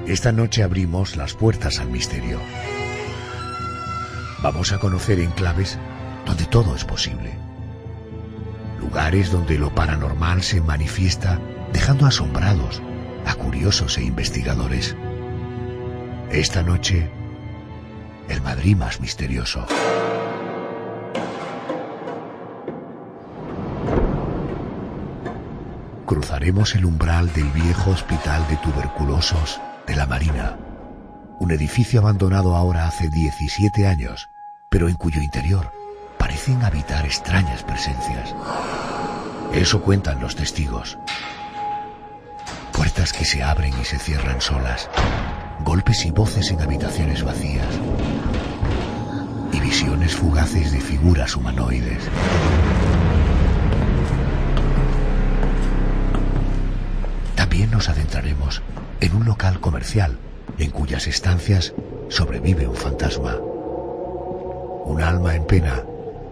Esta noche abrimos las puertas al misterio. Vamos a conocer enclaves donde todo es posible. Lugares donde lo paranormal se manifiesta dejando asombrados a curiosos e investigadores. Esta noche, el Madrid más misterioso. Cruzaremos el umbral del viejo hospital de tuberculosos de la Marina, un edificio abandonado ahora hace 17 años, pero en cuyo interior parecen habitar extrañas presencias. Eso cuentan los testigos. Puertas que se abren y se cierran solas, golpes y voces en habitaciones vacías, y visiones fugaces de figuras humanoides. También nos adentraremos en un local comercial en cuyas estancias sobrevive un fantasma. Un alma en pena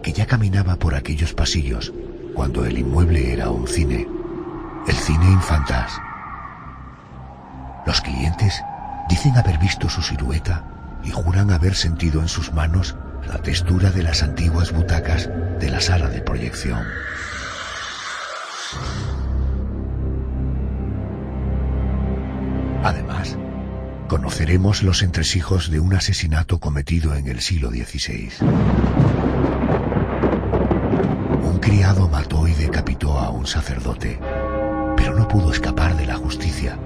que ya caminaba por aquellos pasillos cuando el inmueble era un cine, el cine Infantas. Los clientes dicen haber visto su silueta y juran haber sentido en sus manos la textura de las antiguas butacas de la sala de proyección. Además, conoceremos los entresijos de un asesinato cometido en el siglo XVI. Un criado mató y decapitó a un sacerdote, pero no pudo escapar de la justicia,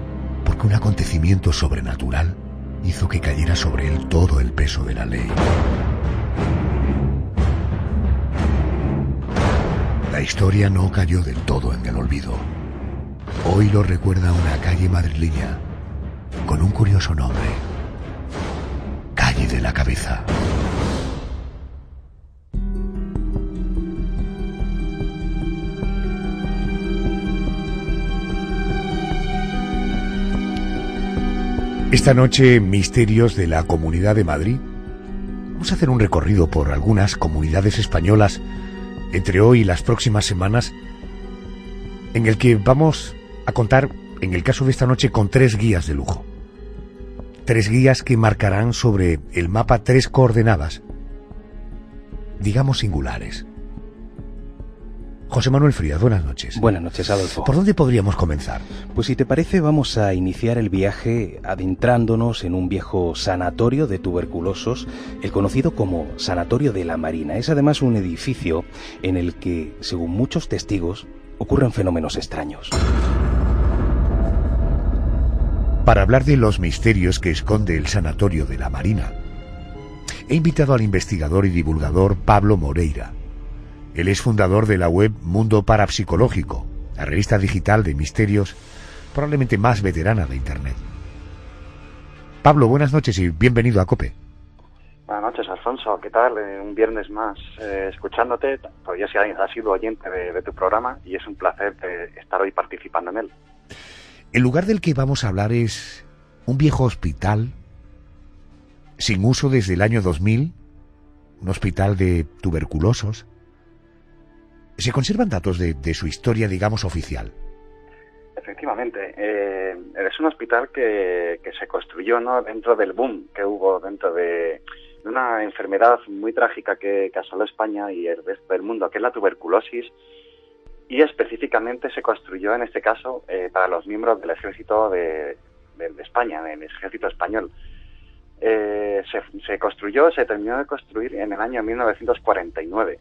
porque un acontecimiento sobrenatural hizo que cayera sobre él todo el peso de la ley. La historia no cayó del todo en el olvido. Hoy lo recuerda una calle madrileña con un curioso nombre: Calle de la Cabeza. Esta noche, misterios de la Comunidad de Madrid. Vamos a hacer un recorrido por algunas comunidades españolas entre hoy y las próximas semanas, en el que vamos a contar, en el caso de esta noche, con 3 guías de lujo. 3 guías que marcarán sobre el mapa 3 coordenadas, digamos singulares. José Manuel Frías, buenas noches. Buenas noches, Adolfo. ¿Por dónde podríamos comenzar? Pues si te parece, vamos a iniciar el viaje adentrándonos en un viejo sanatorio de tuberculosos, el conocido como Sanatorio de la Marina. Es además un edificio en el que, según muchos testigos, ocurren fenómenos extraños. Para hablar de los misterios que esconde el Sanatorio de la Marina, he invitado al investigador y divulgador Pablo Moreira. Él es fundador de la web Mundo Parapsicológico, la revista digital de misterios probablemente más veterana de Internet. Pablo, buenas noches y bienvenido a COPE. Buenas noches, Alfonso. ¿Qué tal? Un viernes más escuchándote. Todavía has sido oyente de tu programa y es un placer estar hoy participando en él. El lugar del que vamos a hablar es un viejo hospital sin uso desde el año 2000, un hospital de tuberculosos. ¿Se conservan datos de su historia, digamos, oficial? Efectivamente. Es un hospital que se construyó, ¿no?, dentro del boom que hubo dentro de una enfermedad muy trágica que asoló España y el resto del mundo, que es la tuberculosis, y específicamente se construyó, en este caso, para los miembros del ejército de España, del ejército español. Se terminó de construir en el año 1949.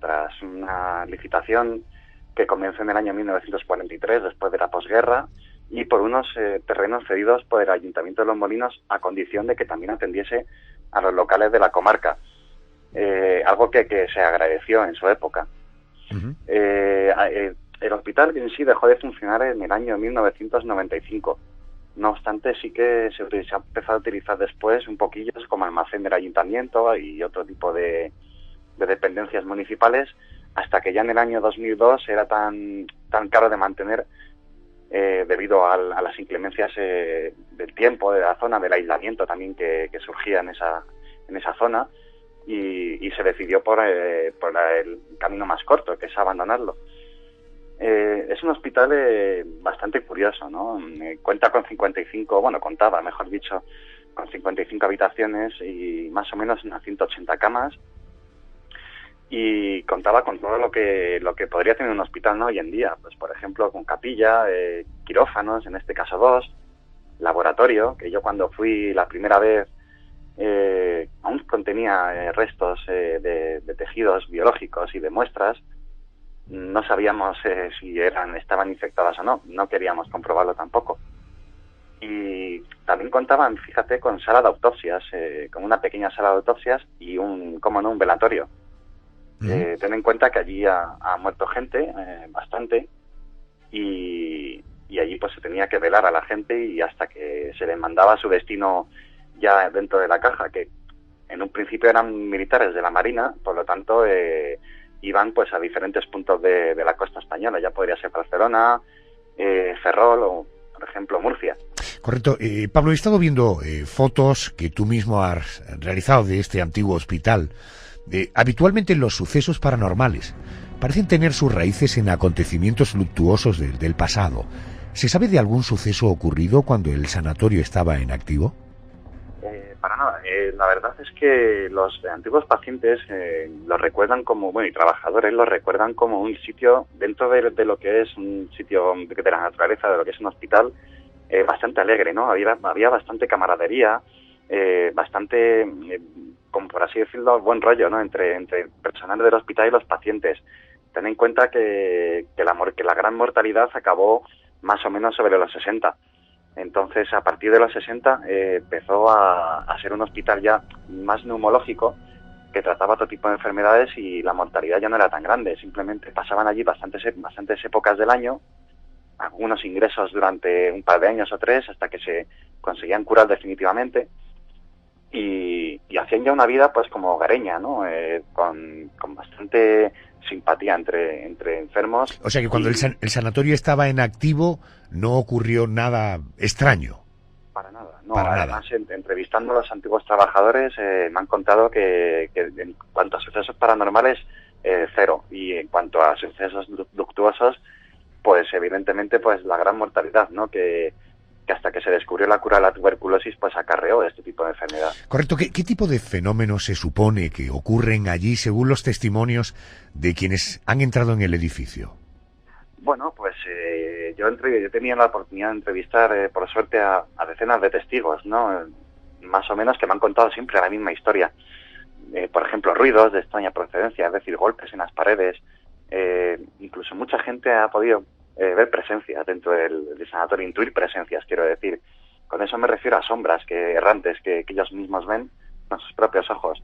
Tras una licitación que comenzó en el año 1943, después de la posguerra, y por unos terrenos cedidos por el Ayuntamiento de Los Molinos a condición de que también atendiese a los locales de la comarca, algo que se agradeció en su época. Uh-huh. El hospital en sí dejó de funcionar en el año 1995. No obstante, sí que se ha empezado a utilizar después un poquillo como almacén del Ayuntamiento y otro tipo de dependencias municipales, hasta que ya en el año 2002 era tan caro de mantener debido a las inclemencias del tiempo, de la zona, del aislamiento también que surgía en esa zona, y se decidió por el camino más corto, que es abandonarlo. Es un hospital bastante curioso, ¿no? Cuenta con 55, bueno, contaba, mejor dicho, con 55 habitaciones y más o menos unas 180 camas, y contaba con todo lo que podría tener un hospital, ¿no?, hoy en día. Pues, por ejemplo, con capilla, quirófanos, en este caso 2, laboratorio, que yo cuando fui la primera vez aún contenía restos de tejidos biológicos y de muestras. No sabíamos si estaban infectadas o no, no queríamos comprobarlo tampoco. Y también contaban, fíjate, con sala de autopsias, con una pequeña sala de autopsias y un velatorio. Ten en cuenta que allí ha muerto gente, bastante, y allí pues se tenía que velar a la gente y hasta que se les mandaba a su destino ya dentro de la caja, que en un principio eran militares de la Marina, por lo tanto iban pues a diferentes puntos de la costa española. Ya podría ser Barcelona, Ferrol o, por ejemplo, Murcia. Correcto. Pablo, he estado viendo fotos que tú mismo has realizado de este antiguo hospital. Habitualmente los sucesos paranormales parecen tener sus raíces en acontecimientos luctuosos del pasado. ¿Se sabe de algún suceso ocurrido cuando el sanatorio estaba en activo? Para nada. La verdad es que los antiguos pacientes los recuerdan como, bueno, y trabajadores los recuerdan como un sitio dentro de lo que es un sitio de la naturaleza, de lo que es un hospital, bastante alegre, ¿no? Había bastante camaradería, bastante, como por así decirlo, buen rollo, ¿no?, entre el personal del hospital y los pacientes. Ten en cuenta que la gran mortalidad acabó más o menos sobre los 60. Entonces, a partir de los 60 empezó a ser un hospital ya más neumológico, que trataba todo tipo de enfermedades y la mortalidad ya no era tan grande. Simplemente pasaban allí bastantes épocas del año, algunos ingresos durante un par de años o 3, hasta que se conseguían curar definitivamente, y hacían ya una vida pues como hogareña, ¿no? Con bastante simpatía entre enfermos. O sea que cuando el sanatorio estaba en activo no ocurrió nada extraño. Para nada, no. Para Además, nada. entrevistando a los antiguos trabajadores, me han contado que en cuanto a sucesos paranormales, cero. Y en cuanto a sucesos luctuosos, pues evidentemente pues la gran mortalidad, ¿no?, que hasta que se descubrió la cura de la tuberculosis, pues acarreó este tipo de enfermedad. Correcto. ¿Qué tipo de fenómenos se supone que ocurren allí según los testimonios de quienes han entrado en el edificio? Bueno, pues yo he tenido la oportunidad de entrevistar, por suerte, a decenas de testigos, ¿no? Más o menos, que me han contado siempre la misma historia. Por ejemplo, ruidos de extraña procedencia, es decir, golpes en las paredes. Incluso mucha gente ha podido ver presencias dentro del sanatorio, intuir presencias, quiero decir. Con eso me refiero a sombras errantes que ellos mismos ven con sus propios ojos.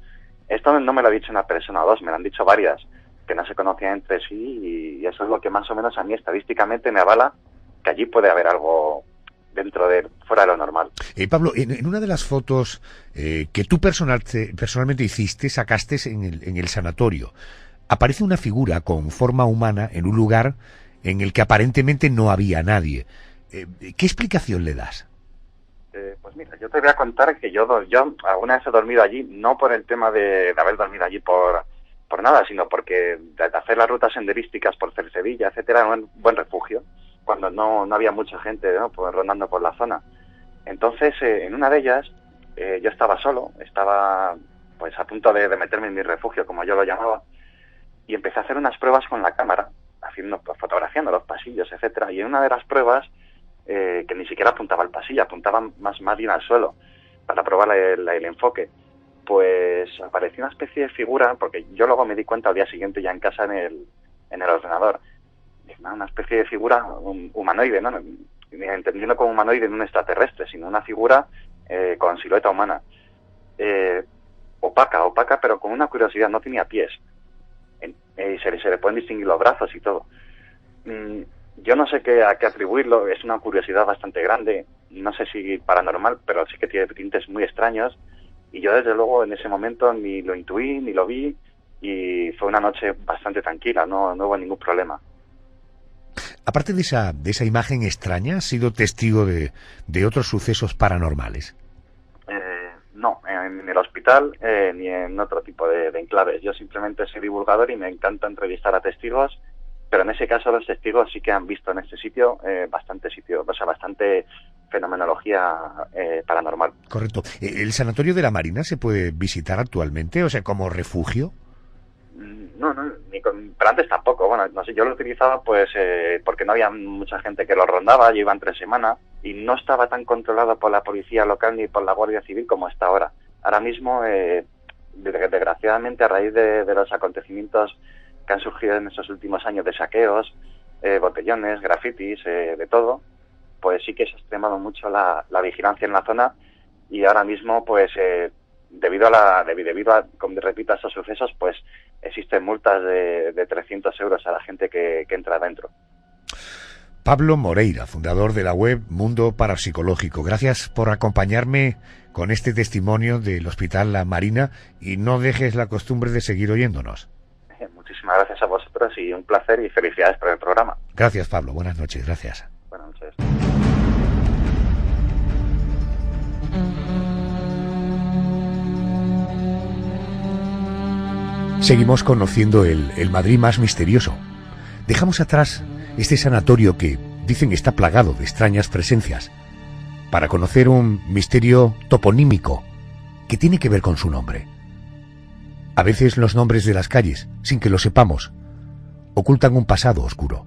Esto no me lo ha dicho una persona o dos, me lo han dicho varias, que no se conocían entre sí, y eso es lo que más o menos a mí estadísticamente me avala que allí puede haber algo fuera de lo normal. Pablo, en una de las fotos que tú personalmente hiciste, sacaste en el sanatorio, aparece una figura con forma humana en un lugar en el que aparentemente no había nadie. ¿Qué explicación le das? Pues mira, yo te voy a contar que yo alguna vez he dormido allí, no por el tema de haber dormido allí por nada, sino porque de hacer las rutas senderísticas por Cercedilla, etcétera, era un buen refugio, cuando no había mucha gente, ¿no?, pues rondando por la zona. Entonces, en una de ellas, yo estaba solo, estaba pues a punto de meterme en mi refugio, como yo lo llamaba, y empecé a hacer unas pruebas con la cámara, fotografiando los pasillos, etcétera, y en una de las pruebas, que ni siquiera apuntaba al pasillo, apuntaba más bien al suelo, para probar el enfoque, pues apareció una especie de figura, porque yo luego me di cuenta al día siguiente ya en casa en el ordenador, una especie de figura humanoide, ¿no?, entendiendo como humanoide en un extraterrestre, sino una figura con silueta humana, opaca, pero con una curiosidad, no tenía pies, se le pueden distinguir los brazos y todo. Yo no sé a qué atribuirlo, es una curiosidad bastante grande, no sé si paranormal, pero sí que tiene tintes muy extraños, y yo desde luego en ese momento ni lo intuí, ni lo vi, y fue una noche bastante tranquila, no hubo ningún problema. Aparte de esa imagen extraña, ¿has sido testigo de otros sucesos paranormales? No, en el hospital ni en otro tipo de enclaves. Yo simplemente soy divulgador y me encanta entrevistar a testigos pero en ese caso los testigos sí que han visto en este sitio bastante fenomenología paranormal. Correcto. ¿El sanatorio de la Marina se puede visitar actualmente, o sea, como refugio? No, pero antes tampoco. Bueno, no sé, yo lo utilizaba pues porque no había mucha gente que lo rondaba, yo iba en 3 semanas y no estaba tan controlado por la policía local ni por la Guardia Civil como está ahora. Ahora mismo, desgraciadamente, a raíz de los acontecimientos que han surgido en estos últimos años de saqueos, botellones, grafitis, de todo, pues sí que se ha extremado mucho la vigilancia en la zona y ahora mismo, pues debido a, como repito, a estos sucesos, pues existen multas de 300 euros a la gente que entra dentro. Pablo Moreira, fundador de la web Mundo Parapsicológico. Gracias por acompañarme con este testimonio del Hospital La Marina y no dejes la costumbre de seguir oyéndonos. Muchísimas gracias a vosotros y un placer y felicidades por el programa. Gracias, Pablo. Buenas noches. Gracias. Buenas noches. Seguimos conociendo el Madrid más misterioso. Dejamos atrás este sanatorio que dicen está plagado de extrañas presencias para conocer un misterio toponímico que tiene que ver con su nombre. A veces los nombres de las calles, sin que lo sepamos, ocultan un pasado oscuro.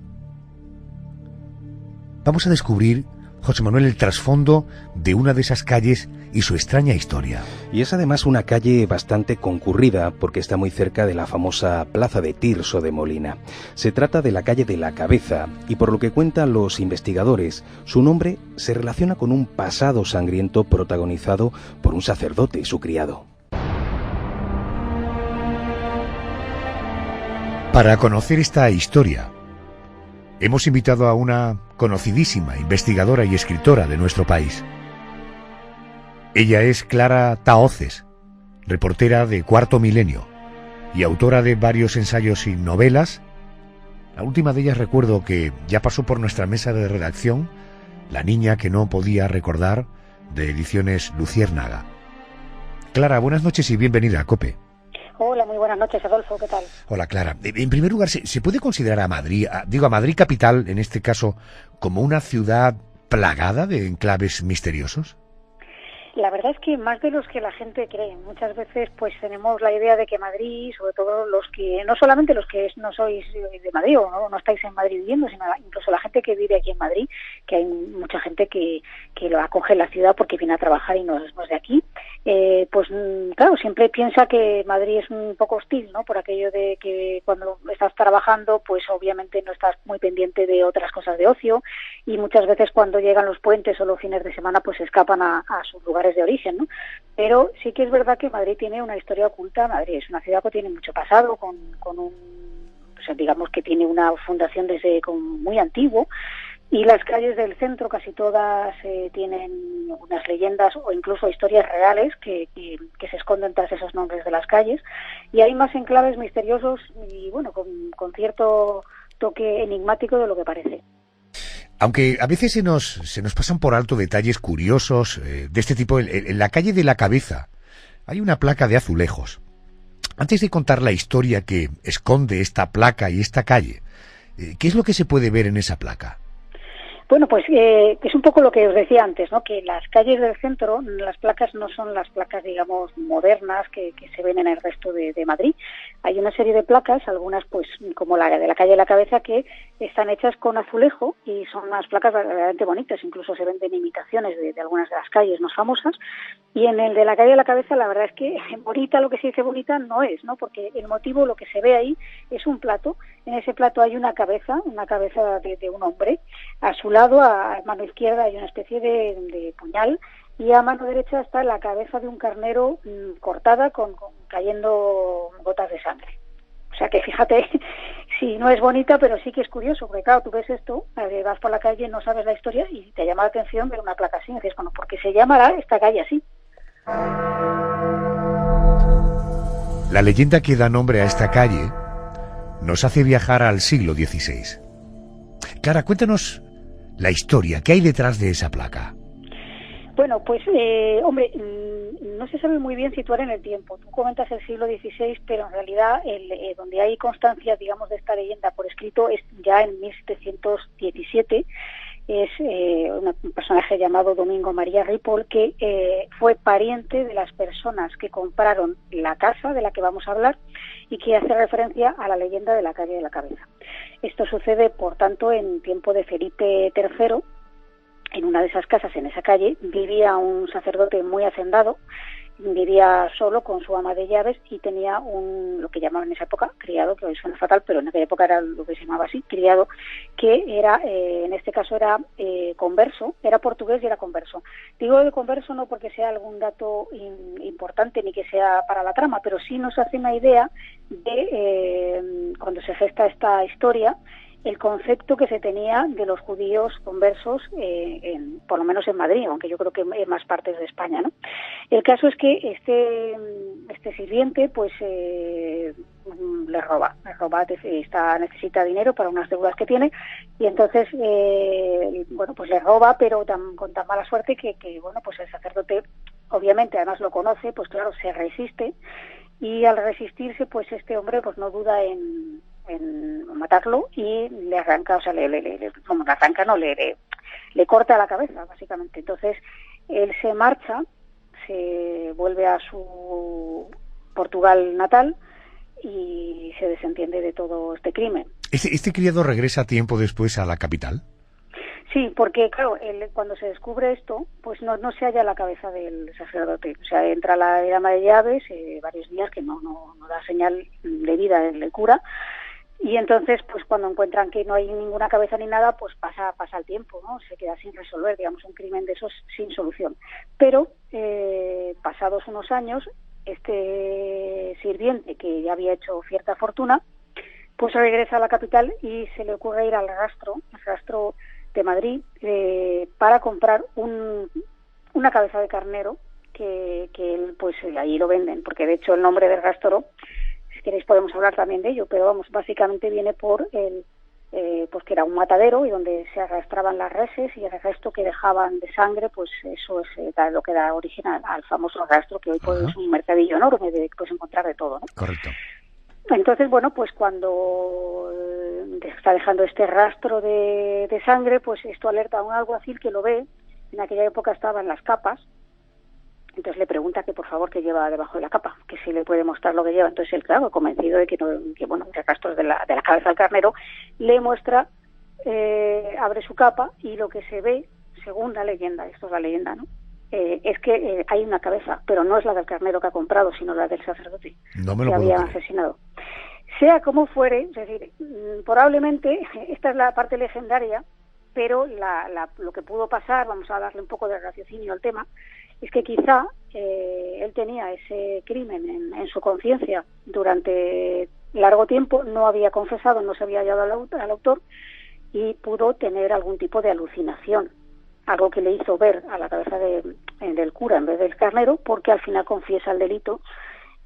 Vamos a descubrir, José Manuel, el trasfondo de una de esas calles y su extraña historia. Y es además una calle bastante concurrida porque está muy cerca de la famosa Plaza de Tirso de Molina. Se trata de la calle de la Cabeza y por lo que cuentan los investigadores, su nombre se relaciona con un pasado sangriento protagonizado por un sacerdote y su criado. Para conocer esta historia, hemos invitado a una conocidísima investigadora y escritora de nuestro país. Ella es Clara Tahoces, reportera de Cuarto Milenio y autora de varios ensayos y novelas. La última de ellas recuerdo que ya pasó por nuestra mesa de redacción, La niña que no podía recordar, de Ediciones Luciérnaga. Clara, buenas noches y bienvenida a COPE. Hola, muy buenas noches, Adolfo, ¿qué tal? Hola, Clara. En primer lugar, ¿se puede considerar a Madrid, a Madrid capital, en este caso, como una ciudad plagada de enclaves misteriosos? La verdad es que más de los que la gente cree. Muchas veces pues tenemos la idea de que Madrid, sobre todo los que, no solamente los que no sois de Madrid o no estáis en Madrid viviendo, sino incluso la gente que vive aquí en Madrid, que hay mucha gente que lo acoge en la ciudad porque viene a trabajar y no es de aquí, pues claro, siempre piensa que Madrid es un poco hostil, ¿no? Por aquello de que cuando estás trabajando, pues obviamente no estás muy pendiente de otras cosas de ocio y muchas veces cuando llegan los puentes o los fines de semana pues se escapan a sus lugares de origen, ¿no? Pero sí que es verdad que Madrid tiene una historia oculta. Madrid es una ciudad que tiene mucho pasado, con un, o sea, digamos que tiene una fundación desde muy antiguo, y las calles del centro casi todas tienen unas leyendas o incluso historias reales que se esconden tras esos nombres de las calles, y hay más enclaves misteriosos y bueno, con cierto toque enigmático de lo que parece. Aunque a veces se nos pasan por alto detalles curiosos de este tipo, en la calle de la Cabeza hay una placa de azulejos. Antes de contar la historia que esconde esta placa y esta calle, ¿qué es lo que se puede ver en esa placa? Bueno, pues es un poco lo que os decía antes, ¿no? Que las calles del centro, las placas no son las placas, digamos, modernas que se ven en el resto de Madrid. Hay una serie de placas, algunas pues como la de la calle de la Cabeza, que están hechas con azulejo y son unas placas verdaderamente bonitas. Incluso se venden imitaciones de algunas de las calles más famosas. Y en el de la calle de la Cabeza, la verdad es que bonita, lo que se dice bonita, no es, ¿no? Porque el motivo, lo que se ve ahí, es un plato. En ese plato hay una cabeza de un hombre. A su lado, a mano izquierda, hay una especie de puñal, y a mano derecha está la cabeza de un carnero cortada cayendo gotas de sangre. O sea que fíjate, sí, no es bonita, pero sí que es curioso, porque claro, tú ves esto, vas por la calle, no sabes la historia y te llama la atención ver una placa así, y dices, bueno, ¿por qué se llamará esta calle así? La leyenda que da nombre a esta calle nos hace viajar al siglo XVI. Clara, cuéntanos la historia, ¿qué hay detrás de esa placa? Bueno, pues, hombre, no se sabe muy bien situar en el tiempo. Tú comentas el siglo XVI, pero en realidad donde hay constancia, digamos, de esta leyenda por escrito es ya en 1717. Es un personaje llamado Domingo María Ripoll, que fue pariente de las personas que compraron la casa de la que vamos a hablar y que hace referencia a la leyenda de la calle de la Cabeza. Esto sucede, por tanto, en tiempo de Felipe III. En una de esas casas, en esa calle, vivía un sacerdote muy hacendado, vivía solo con su ama de llaves y tenía lo que llamaban en esa época criado, que hoy suena fatal, pero en aquella época era lo que se llamaba así, criado, que era, en este caso era converso, era portugués y era converso. Digo de converso no porque sea algún dato importante ni que sea para la trama, pero sí nos hace una idea de cuando se gesta esta historia, el concepto que se tenía de los judíos conversos, por lo menos en Madrid, aunque yo creo que en más partes de España, ¿no? El caso es que este sirviente, pues, le roba, necesita dinero para unas deudas que tiene, y entonces, bueno, pues le roba, pero con tan mala suerte que, bueno, pues el sacerdote, obviamente, además lo conoce, pues claro, se resiste, y al resistirse, pues este hombre, pues no duda en matarlo y le arranca, o sea, como le arranca, no, le corta la cabeza, básicamente. Entonces, él se marcha, se vuelve a su Portugal natal y se desentiende de todo este crimen. ¿Este criado regresa tiempo después a la capital? Sí, porque claro, cuando se descubre esto, pues no se halla la cabeza del sacerdote. O sea, entra la ama de llaves, varios días que no da señal de vida el cura. Y entonces, pues cuando encuentran que no hay ninguna cabeza ni nada, pues pasa el tiempo, ¿no? Se queda sin resolver, digamos, un crimen de esos sin solución. Pero, pasados unos años, este sirviente, que ya había hecho cierta fortuna, pues regresa a la capital y se le ocurre ir al rastro de Madrid, para comprar una cabeza de carnero que él, pues ahí lo venden, porque de hecho el nombre del rastro, si queréis podemos hablar también de ello, pero vamos, básicamente viene por pues que era un matadero y donde se arrastraban las reses, y el resto que dejaban de sangre, pues eso es lo que da origen al famoso rastro, que hoy pues es un mercadillo enorme de puedes encontrar de todo, ¿no? Correcto. Entonces, bueno, pues cuando está dejando este rastro de sangre, pues esto alerta a un alguacil que lo ve. En aquella época estaba en las capas, entonces le pregunta que por favor que lleva debajo de la capa, que si le puede mostrar lo que lleva. Entonces él, claro, convencido de que bueno, de rastros de la cabeza del carnero, le muestra, abre su capa y lo que se ve, según la leyenda, esto es la leyenda, ¿no? Es que hay una cabeza, pero no es la del carnero que ha comprado, sino la del sacerdote que había asesinado. Sea como fuere, es decir, probablemente esta es la parte legendaria, pero lo que pudo pasar, vamos a darle un poco de raciocinio al tema, es que quizá él tenía ese crimen en su conciencia durante largo tiempo, no había confesado, no se había hallado al autor, y pudo tener algún tipo de alucinación, algo que le hizo ver a la cabeza del cura en vez del carnero, porque al final confiesa el delito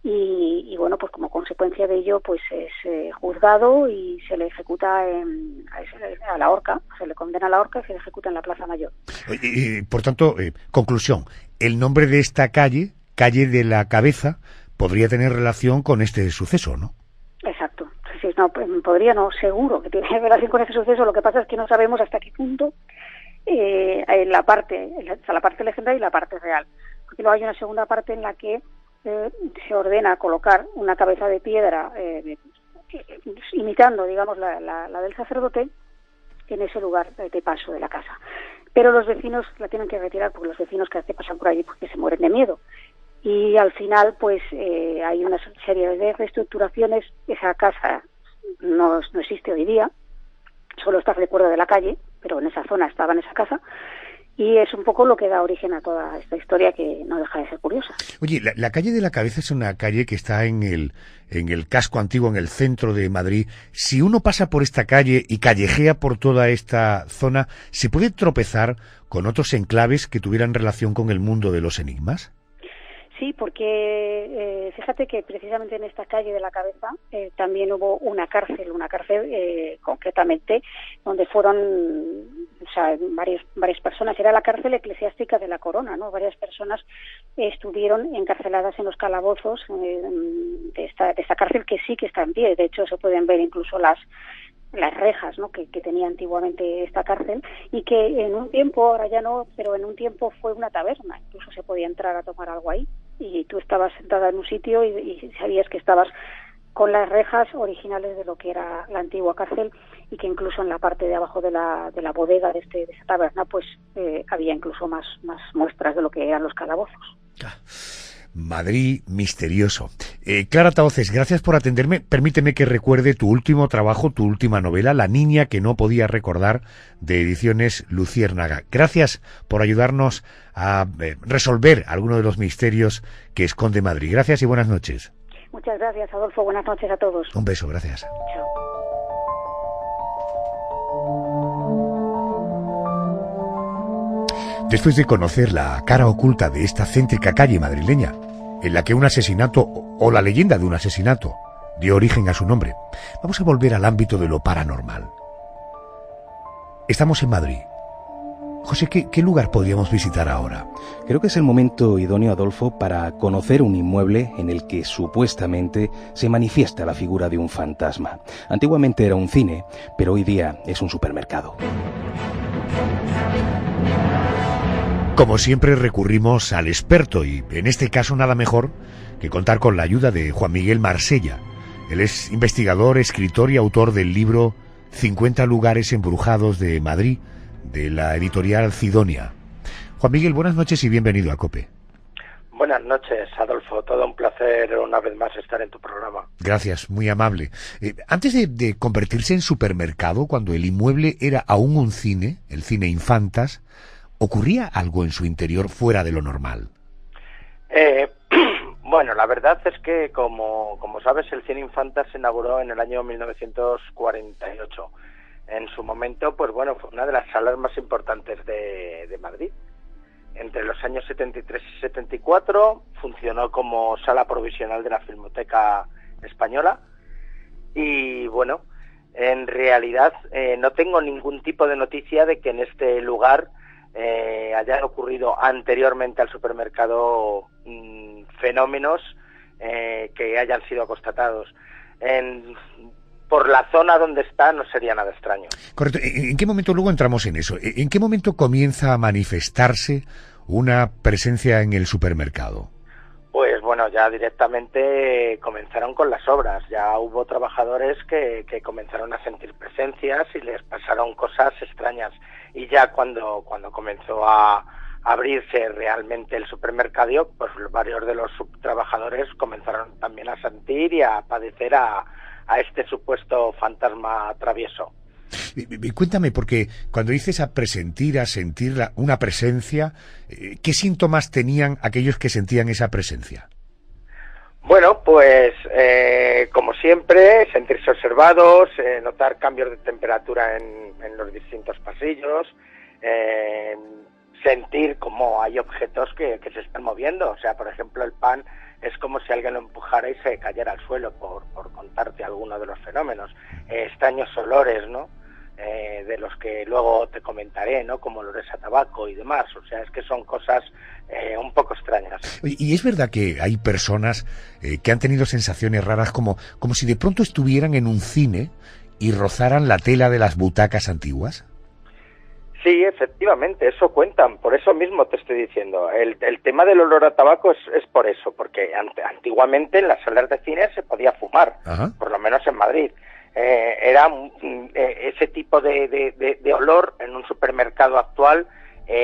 y bueno, pues como consecuencia de ello, pues es juzgado y se le ejecuta a la horca, se le condena a la horca y se le ejecuta en la Plaza Mayor. Por tanto, conclusión, el nombre de esta calle de la Cabeza, podría tener relación con este suceso, ¿no? Exacto. Sí, no, podría, no, seguro que tiene relación con ese suceso. Lo que pasa es que no sabemos hasta qué punto la parte legendaria y la parte real, porque luego hay una segunda parte en la que se ordena colocar una cabeza de piedra imitando, digamos, la del sacerdote en ese lugar de paso de la casa, pero los vecinos la tienen que retirar porque los vecinos que pasan por allí porque se mueren de miedo, y al final pues hay una serie de reestructuraciones. Esa casa no existe hoy día, solo está el recuerdo de la calle, pero en esa zona estaba en esa casa, y es un poco lo que da origen a toda esta historia, que no deja de ser curiosa. Oye, la calle de la Cabeza es una calle que está en el casco antiguo, en el centro de Madrid. Si uno pasa por esta calle y callejea por toda esta zona, ¿se puede tropezar con otros enclaves que tuvieran relación con el mundo de los enigmas? Sí, porque fíjate que precisamente en esta calle de la Cabeza también hubo una cárcel concretamente, donde fueron, o sea, varias personas. Era la cárcel eclesiástica de la Corona, ¿no? Varias personas estuvieron encarceladas en los calabozos de esta cárcel, que sí que está en pie. De hecho, se pueden ver incluso las rejas, ¿no?, que tenía antiguamente esta cárcel, y que en un tiempo, ahora ya no, pero en un tiempo fue una taberna. Incluso se podía entrar a tomar algo ahí, y tú estabas sentada en un sitio y sabías que estabas con las rejas originales de lo que era la antigua cárcel, y que incluso en la parte de abajo de la bodega de esa taberna pues había incluso más muestras de lo que eran los calabozos. Madrid misterioso. Clara Tahoces, gracias por atenderme. Permíteme que recuerde tu último trabajo, tu última novela, La niña que no podía recordar, de Ediciones Luciérnaga. Gracias por ayudarnos a resolver algunos de los misterios que esconde Madrid. Gracias y buenas noches. Muchas gracias, Adolfo. Buenas noches a todos. Un beso, gracias. Chao. Después de conocer la cara oculta de esta céntrica calle madrileña, en la que un asesinato, o la leyenda de un asesinato, dio origen a su nombre, vamos a volver al ámbito de lo paranormal. Estamos en Madrid. José, ¿qué lugar podríamos visitar ahora? Creo que es el momento idóneo, Adolfo, para conocer un inmueble en el que supuestamente se manifiesta la figura de un fantasma. Antiguamente era un cine, pero hoy día es un supermercado. Como siempre recurrimos al experto, y en este caso nada mejor que contar con la ayuda de Juan Miguel Marsella. Él es investigador, escritor y autor del libro 50 lugares embrujados de Madrid, de la editorial Cidonia. Juan Miguel, buenas noches y bienvenido a COPE. Buenas noches, Adolfo. Todo un placer una vez más estar en tu programa. Gracias, muy amable. Antes de convertirse en supermercado, cuando el inmueble era aún un cine, el cine Infantas, ¿ocurría algo en su interior fuera de lo normal? Bueno, la verdad es que, como sabes, el cine Infantas se inauguró en el año 1948. En su momento, pues bueno, fue una de las salas más importantes de Madrid. Entre los años 73 y 74 funcionó como sala provisional de la Filmoteca Española. Y bueno, en realidad no tengo ningún tipo de noticia de que en este lugar hayan ocurrido anteriormente al supermercado fenómenos que hayan sido constatados. Por la zona donde está no sería nada extraño. Correcto. ¿En qué momento, luego entramos en eso, en qué momento comienza a manifestarse una presencia en el supermercado? Pues bueno, ya directamente comenzaron con las obras. Ya hubo trabajadores que comenzaron a sentir presencias y les pasaron cosas extrañas. Y ya cuando comenzó a abrirse realmente el supermercado, pues varios de los trabajadores comenzaron también a sentir y a padecer a este supuesto fantasma travieso. Cuéntame, porque cuando dices a presentir, a sentir una presencia, ¿qué síntomas tenían aquellos que sentían esa presencia? Bueno, pues como siempre, sentirse observados, notar cambios de temperatura en los distintos pasillos, sentir como hay objetos que se están moviendo. O sea, por ejemplo, el pan es como si alguien lo empujara y se cayera al suelo, por contarte alguno de los fenómenos. Extraños olores, ¿no? De los que luego te comentaré, ¿no? Como olores a tabaco y demás. O sea, es que son cosas un poco extrañas. Y es verdad que hay personas que han tenido sensaciones raras, como si de pronto estuvieran en un cine y rozaran la tela de las butacas antiguas. Sí, efectivamente, eso cuentan, por eso mismo te estoy diciendo. El tema del olor a tabaco es por eso, porque antiguamente en las salas de cine se podía fumar. Ajá. Por lo menos en Madrid. Era ese tipo de olor en un supermercado actual.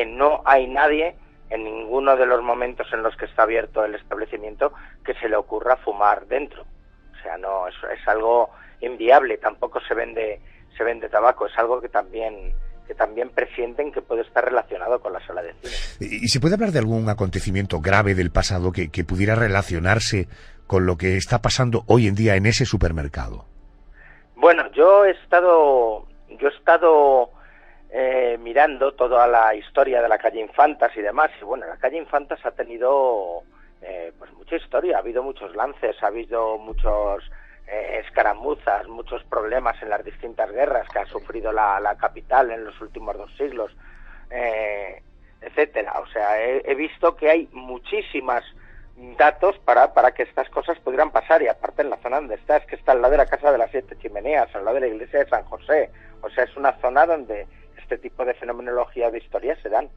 No hay nadie en ninguno de los momentos en los que está abierto el establecimiento que se le ocurra fumar dentro. O sea, no, es algo inviable. Tampoco se vende tabaco, es algo que también presienten que puede estar relacionado con la sala de cine. ¿Y se puede hablar de algún acontecimiento grave del pasado que pudiera relacionarse con lo que está pasando hoy en día en ese supermercado? Bueno, yo he estado mirando toda la historia de la calle Infantas y demás, y bueno, la calle Infantas ha tenido pues mucha historia, ha habido muchos lances, ha habido muchos escaramuzas, muchos problemas en las distintas guerras que ha sufrido la capital en los últimos 2 siglos, etcétera. O sea, he visto que hay muchísimas datos para que estas cosas pudieran pasar, y aparte en la zona donde está, es que está al lado de la Casa de las 7 Chimeneas, al lado de la iglesia de San José. O sea, es una zona donde este tipo de fenomenología de historia se dan.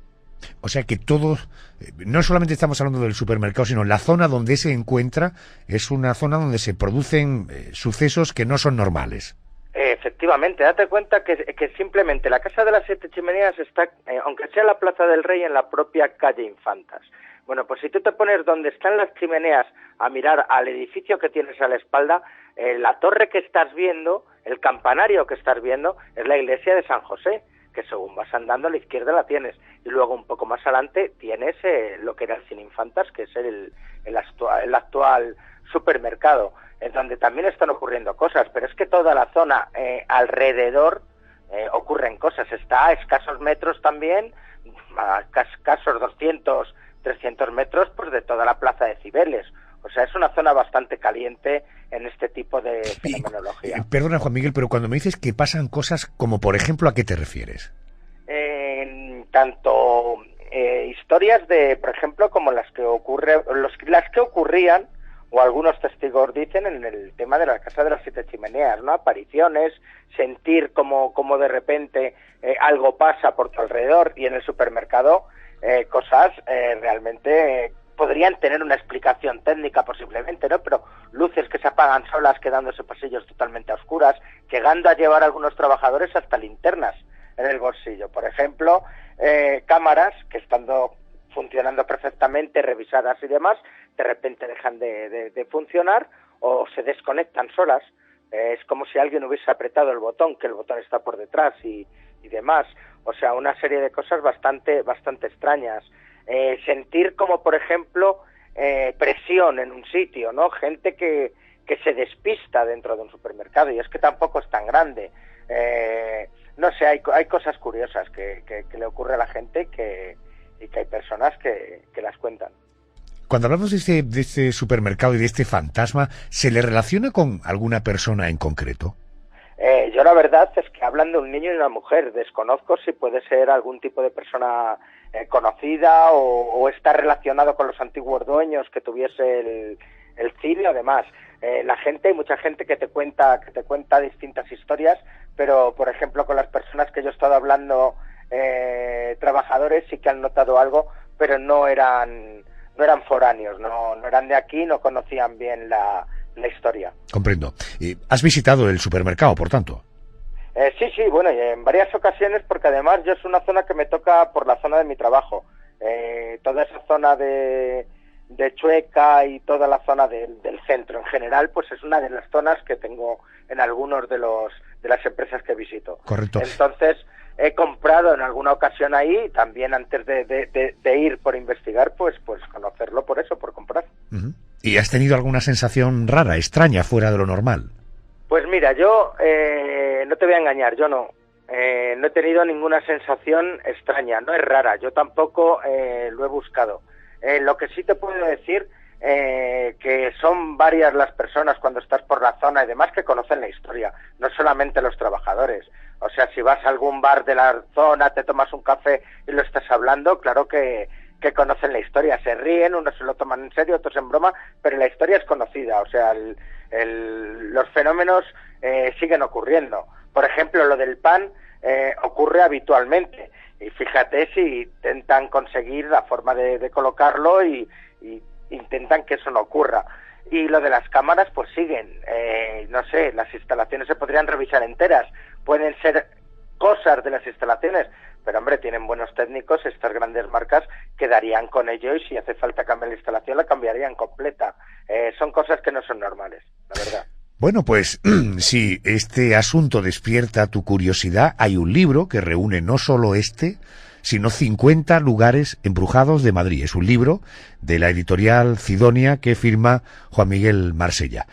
O sea que todos, no solamente estamos hablando del supermercado, sino la zona donde se encuentra es una zona donde se producen sucesos que no son normales. Efectivamente, date cuenta que simplemente la Casa de las 7 Chimeneas está, aunque sea la Plaza del Rey, en la propia calle Infantas. Bueno, pues si tú te pones donde están las chimeneas a mirar al edificio que tienes a la espalda, la torre que estás viendo, el campanario que estás viendo, es la iglesia de San José, que según vas andando a la izquierda la tienes, y luego un poco más adelante tienes lo que era el Cine Infantas, que es el actual supermercado, en donde también están ocurriendo cosas, pero es que toda la zona alrededor ocurren cosas. Está a escasos metros también, a escasos 200, 300 metros, pues de toda la plaza de Cibeles. O sea, es una zona bastante caliente en este tipo de fenomenología. Perdona, Juan Miguel, pero cuando me dices que pasan cosas, como por ejemplo, ¿a qué te refieres? Tanto historias de, por ejemplo, como las que ocurrían, o algunos testigos dicen, en el tema de la Casa de las 7 Chimeneas, ¿no? Apariciones, sentir como de repente algo pasa por tu alrededor, y en el supermercado cosas realmente podrían tener una explicación técnica posiblemente, ¿no? Pero luces que se apagan solas, quedándose pasillos totalmente a oscuras, llegando a llevar a algunos trabajadores hasta linternas en el bolsillo. Por ejemplo, cámaras que, estando funcionando perfectamente, revisadas y demás, de repente dejan de funcionar o se desconectan solas. Es como si alguien hubiese apretado el botón, que el botón está por detrás y demás. O sea, una serie de cosas bastante extrañas. Sentir como, por ejemplo, presión en un sitio, ¿no? Gente que se despista dentro de un supermercado, y es que tampoco es tan grande. No sé, hay cosas curiosas que le ocurre a la gente y que hay personas que las cuentan. Cuando hablamos de este supermercado y de este fantasma, ¿se le relaciona con alguna persona en concreto? Yo la verdad es que hablan de un niño y una mujer. Desconozco si puede ser algún tipo de persona conocida o está relacionado con los antiguos dueños que tuviese el cine o demás. Hay mucha gente que te cuenta distintas historias, pero por ejemplo con las personas que yo he estado hablando, trabajadores, sí que han notado algo, pero no eran foráneos, no eran de aquí, no conocían bien la historia. Comprendo. ¿Has visitado el supermercado, por tanto? Sí, bueno, y en varias ocasiones, porque además yo es una zona que me toca por la zona de mi trabajo. Toda esa zona de Chueca y toda la zona del centro en general, pues es una de las zonas que tengo en algunos de las empresas que visito. Correcto. Entonces, he comprado en alguna ocasión ahí, también antes de ir por investigar, pues conocerlo por eso, por comprar. Uh-huh. ¿Y has tenido alguna sensación rara, extraña, fuera de lo normal? Pues mira, yo no te voy a engañar, yo no he tenido ninguna sensación extraña, no es rara, yo tampoco lo he buscado. Lo que sí te puedo decir, que son varias las personas cuando estás por la zona y demás que conocen la historia, no solamente los trabajadores. O sea, si vas a algún bar de la zona, te tomas un café y lo estás hablando, claro que conocen la historia, se ríen, unos se lo toman en serio, otros en broma, pero la historia es conocida. O sea, los fenómenos siguen ocurriendo. Por ejemplo, lo del pan ocurre habitualmente, y fíjate si intentan conseguir la forma de colocarlo y intentan que eso no ocurra. Y lo de las cámaras pues siguen, no sé, las instalaciones se podrían revisar enteras, pueden ser cosas de las instalaciones, pero hombre, tienen buenos técnicos estas grandes marcas que darían con ello, y si hace falta cambiar la instalación la cambiarían completa. Son cosas que no son normales, la verdad. Bueno, pues si este asunto despierta tu curiosidad, hay un libro que reúne no solo sino 50 lugares embrujados de Madrid. Es un libro de la editorial Cidonia que firma Juan Miguel Marsella.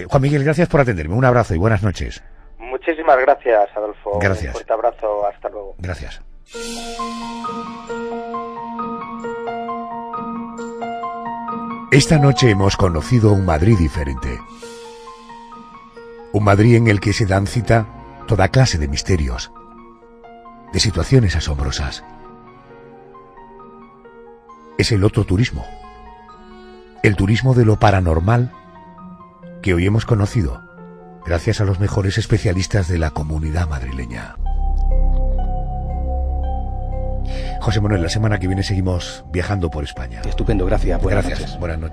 Juan Miguel, gracias por atenderme. Un abrazo y buenas noches. Muchísimas gracias, Adolfo. Gracias. Un fuerte abrazo. Hasta luego. Gracias. Esta noche hemos conocido un Madrid diferente. Un Madrid en el que se dan cita toda clase de misterios, de situaciones asombrosas. Es el otro turismo. El turismo de lo paranormal que hoy hemos conocido gracias a los mejores especialistas de la comunidad madrileña. José Manuel, la semana que viene seguimos viajando por España. Estupendo, gracias. Buenas Gracias, noches. buenas noches.